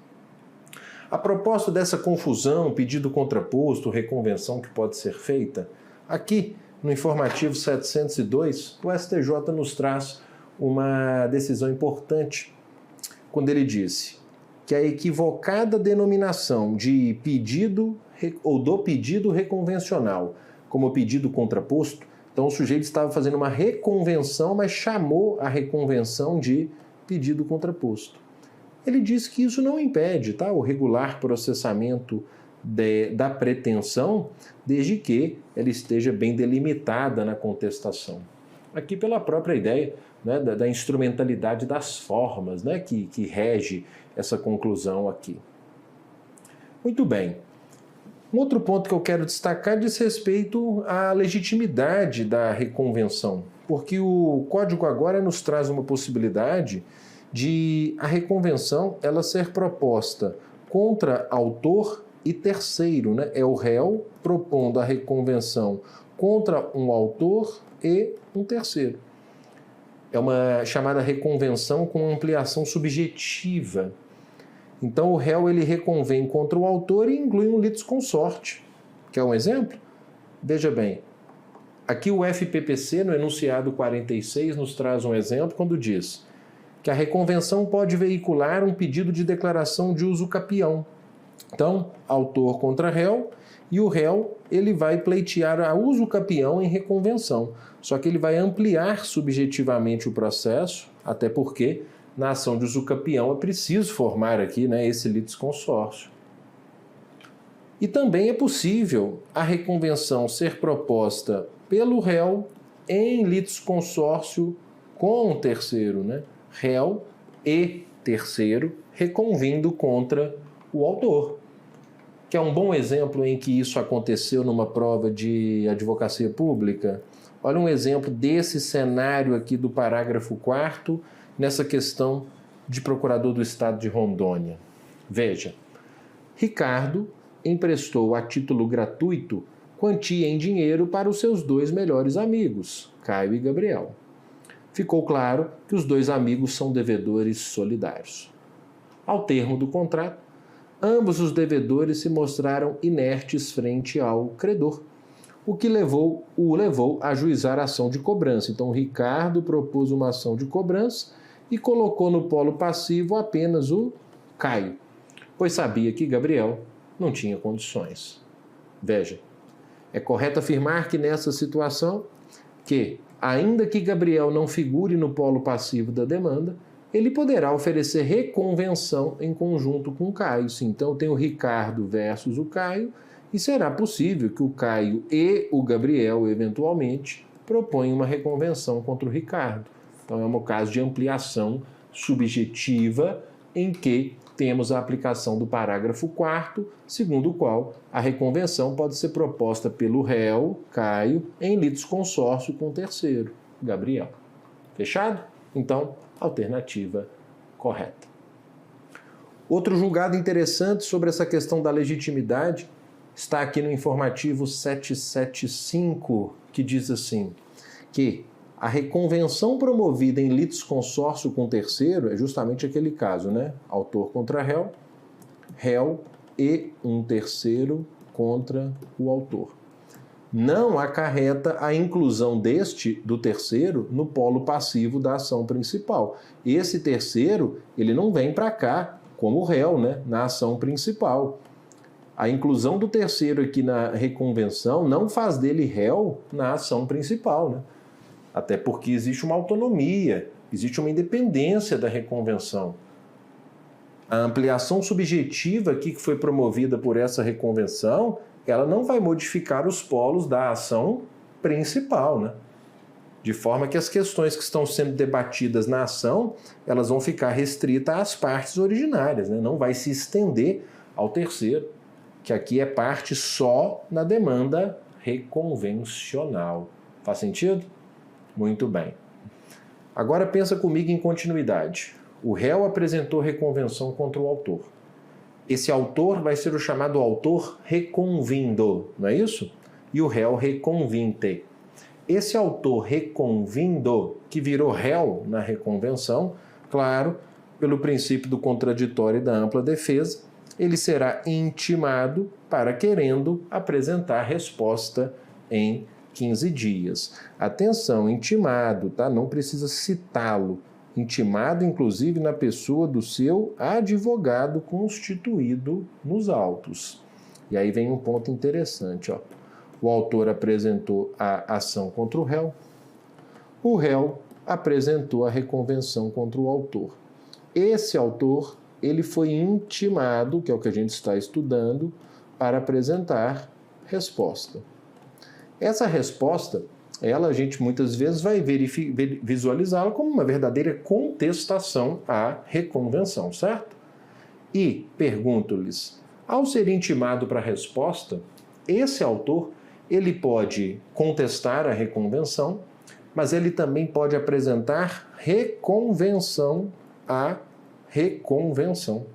[SPEAKER 1] A propósito dessa confusão, pedido contraposto, reconvenção que pode ser feita, aqui no informativo 702, o STJ nos traz uma decisão importante, quando ele disse que a equivocada denominação de pedido ou do pedido reconvencional como pedido contraposto, então o sujeito estava fazendo uma reconvenção, mas chamou a reconvenção de pedido contraposto. Ele diz que isso não impede, tá, o regular processamento da pretensão, desde que ela esteja bem delimitada na contestação. Aqui pela própria ideia, né, da instrumentalidade das formas, né, que rege essa conclusão aqui. Muito bem. Um outro ponto que eu quero destacar diz respeito à legitimidade da reconvenção, porque o Código agora nos traz uma possibilidade de a reconvenção ela ser proposta contra autor e terceiro, né? É o réu propondo a reconvenção contra um autor e um terceiro. É uma chamada reconvenção com ampliação subjetiva. Então o réu ele reconvém contra o autor e inclui um litisconsorte. Quer um exemplo? Veja bem, aqui o FPPC, no enunciado 46, nos traz um exemplo quando diz que a reconvenção pode veicular um pedido de declaração de uso capião. Então, autor contra réu, e o réu ele vai pleitear a uso capião em reconvenção. Só que ele vai ampliar subjetivamente o processo, até porque na ação de uso capião é preciso formar aqui, né, esse litisconsórcio. E também é possível a reconvenção ser proposta pelo réu em litisconsórcio com o terceiro, né? Réu e terceiro reconvindo contra o autor. Que é um bom exemplo em que isso aconteceu numa prova de advocacia pública. Olha um exemplo desse cenário aqui do parágrafo 4º, nessa questão de procurador do estado de Rondônia. Veja, Ricardo emprestou a título gratuito quantia em dinheiro para os seus dois melhores amigos, Caio e Gabriel. Ficou claro que os dois amigos são devedores solidários. Ao termo do contrato, ambos os devedores se mostraram inertes frente ao credor, o que o levou a ajuizar a ação de cobrança. Então, Ricardo propôs uma ação de cobrança e colocou no polo passivo apenas o Caio, pois sabia que Gabriel não tinha condições. Veja, é correto afirmar que nessa situação, que, ainda que Gabriel não figure no polo passivo da demanda, ele poderá oferecer reconvenção em conjunto com o Caio. Sim, então tem o Ricardo versus o Caio, e será possível que o Caio e o Gabriel, eventualmente, proponham uma reconvenção contra o Ricardo. Então é um caso de ampliação subjetiva em que temos a aplicação do parágrafo 4º, segundo o qual a reconvenção pode ser proposta pelo réu, Caio, em litisconsórcio com o terceiro, Gabriel. Fechado? Então, alternativa correta. Outro julgado interessante sobre essa questão da legitimidade está aqui no informativo 775, que diz assim, que a reconvenção promovida em litisconsórcio com terceiro é justamente aquele caso, né? Autor contra réu, réu e um terceiro contra o autor. Não acarreta a inclusão do terceiro, no polo passivo da ação principal. Esse terceiro, ele não vem para cá como réu, né? Na ação principal. A inclusão do terceiro aqui na reconvenção não faz dele réu na ação principal, né? Até porque existe uma autonomia, existe uma independência da reconvenção. A ampliação subjetiva aqui que foi promovida por essa reconvenção, ela não vai modificar os polos da ação principal, né? De forma que as questões que estão sendo debatidas na ação, elas vão ficar restritas às partes originárias, né? Não vai se estender ao terceiro, que aqui é parte só na demanda reconvencional. Faz sentido? Muito bem. Agora pensa comigo em continuidade. O réu apresentou reconvenção contra o autor. Esse autor vai ser o chamado autor reconvindo, não é isso? E o réu reconvinte. Esse autor reconvindo, que virou réu na reconvenção, claro, pelo princípio do contraditório e da ampla defesa, ele será intimado para querendo apresentar resposta em 15 dias. Atenção, intimado, tá? Não precisa citá-lo. Intimado, inclusive, na pessoa do seu advogado constituído nos autos. E aí vem um ponto interessante, ó. O autor apresentou a ação contra o réu apresentou a reconvenção contra o autor. Esse autor, ele foi intimado, que é o que a gente está estudando, para apresentar resposta. Essa resposta, a gente muitas vezes vai visualizá-la como uma verdadeira contestação à reconvenção, certo? E pergunto-lhes, ao ser intimado para a resposta, esse autor, ele pode contestar a reconvenção, mas ele também pode apresentar reconvenção à reconvenção.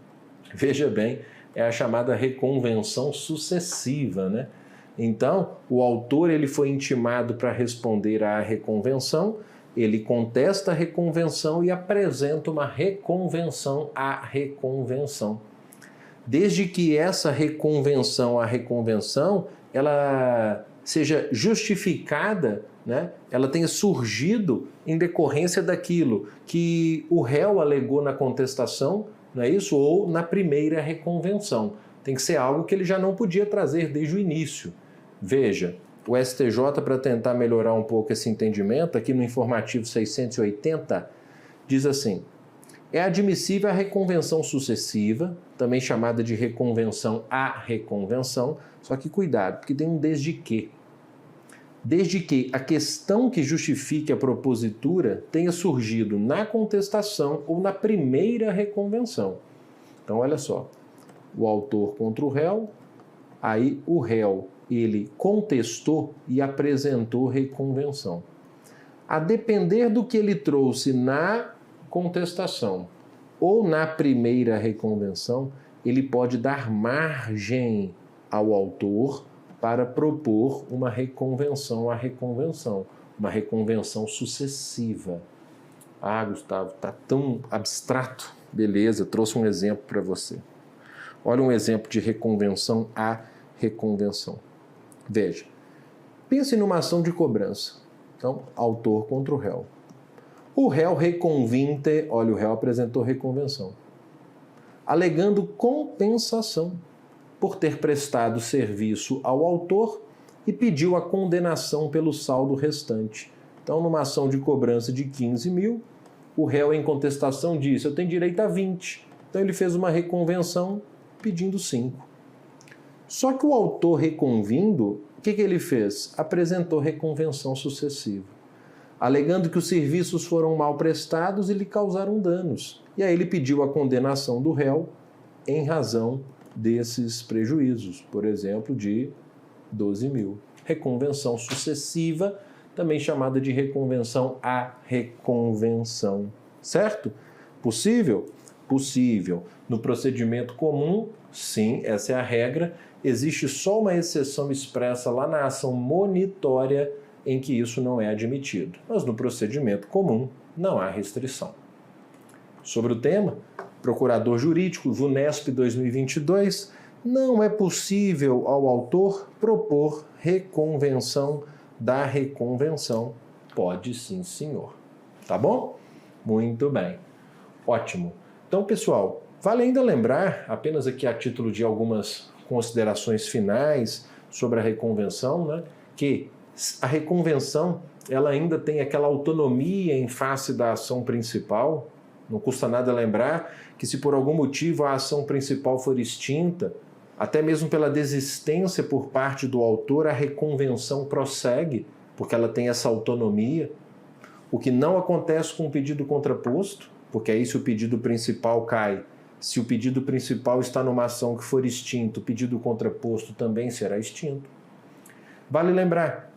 [SPEAKER 1] Veja bem, é a chamada reconvenção sucessiva, né? Então, o autor ele foi intimado para responder à reconvenção, ele contesta a reconvenção e apresenta uma reconvenção à reconvenção. Desde que essa reconvenção à reconvenção, ela seja justificada, né? Ela tenha surgido em decorrência daquilo que o réu alegou na contestação, não é isso? Ou na primeira reconvenção. Tem que ser algo que ele já não podia trazer desde o início. Veja, o STJ, para tentar melhorar um pouco esse entendimento, aqui no informativo 680, diz assim: é admissível a reconvenção sucessiva, também chamada de reconvenção à reconvenção, só que cuidado, porque tem um desde que. Desde que a questão que justifique a propositura tenha surgido na contestação ou na primeira reconvenção. Então, olha só, o autor contra o réu, aí o réu, ele contestou e apresentou reconvenção. A depender do que ele trouxe na contestação ou na primeira reconvenção, ele pode dar margem ao autor para propor uma reconvenção à reconvenção, uma reconvenção sucessiva. Ah, Gustavo, está tão abstrato. Beleza, trouxe um exemplo para você. Olha um exemplo de reconvenção à reconvenção. Veja, pense numa ação de cobrança. Então, autor contra o réu. O réu reconvinte, olha, o réu apresentou reconvenção, alegando compensação por ter prestado serviço ao autor e pediu a condenação pelo saldo restante. Então, numa ação de cobrança de 15 mil, o réu em contestação disse, eu tenho direito a 20. Então, ele fez uma reconvenção pedindo 5. Só que o autor reconvindo, o que ele fez? Apresentou reconvenção sucessiva, alegando que os serviços foram mal prestados e lhe causaram danos. E aí ele pediu a condenação do réu em razão desses prejuízos, por exemplo, de 12 mil. Reconvenção sucessiva, também chamada de reconvenção à reconvenção, certo? Possível? Possível. No procedimento comum, sim, essa é a regra. Existe só uma exceção expressa lá na ação monitória em que isso não é admitido. Mas no procedimento comum não há restrição. Sobre o tema, Procurador Jurídico, VUNESP 2022, não é possível ao autor propor reconvenção da reconvenção. Pode sim, senhor. Tá bom? Muito bem. Ótimo. Então, pessoal, vale ainda lembrar, apenas aqui a título de algumas considerações finais sobre a reconvenção, né, que a reconvenção ela ainda tem aquela autonomia em face da ação principal. Não custa nada lembrar que se por algum motivo a ação principal for extinta, até mesmo pela desistência por parte do autor, a reconvenção prossegue, porque ela tem essa autonomia. O que não acontece com o pedido contraposto, porque aí se o pedido principal cai, se o pedido principal está numa ação que for extinta, o pedido contraposto também será extinto. Vale lembrar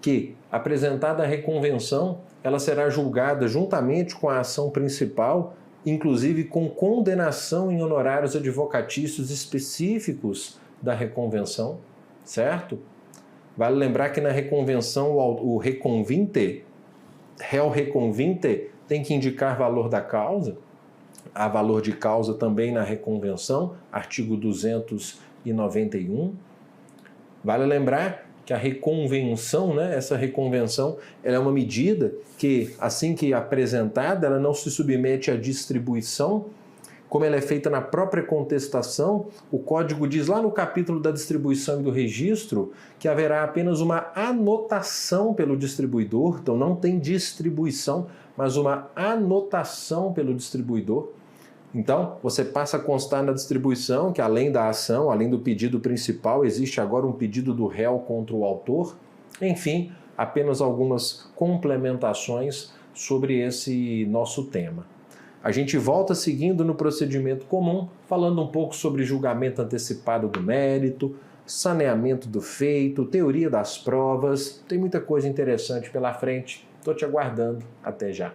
[SPEAKER 1] que, apresentada a reconvenção, ela será julgada juntamente com a ação principal, inclusive com condenação em honorários advocatícios específicos da reconvenção, certo? Vale lembrar que na reconvenção o reconvinte, réu reconvinte, tem que indicar valor da causa. Há valor de causa também na reconvenção, artigo 291. Vale lembrar que a reconvenção, né, essa reconvenção, ela é uma medida que, assim que apresentada, ela não se submete à distribuição, como ela é feita na própria contestação. O Código diz lá no capítulo da distribuição e do registro que haverá apenas uma anotação pelo distribuidor, então não tem distribuição, mas uma anotação pelo distribuidor. Então, você passa a constar na distribuição que, além da ação, além do pedido principal, existe agora um pedido do réu contra o autor. Enfim, apenas algumas complementações sobre esse nosso tema. A gente volta seguindo no procedimento comum, falando um pouco sobre julgamento antecipado do mérito, saneamento do feito, teoria das provas. Tem muita coisa interessante pela frente. Estou te aguardando. Até já.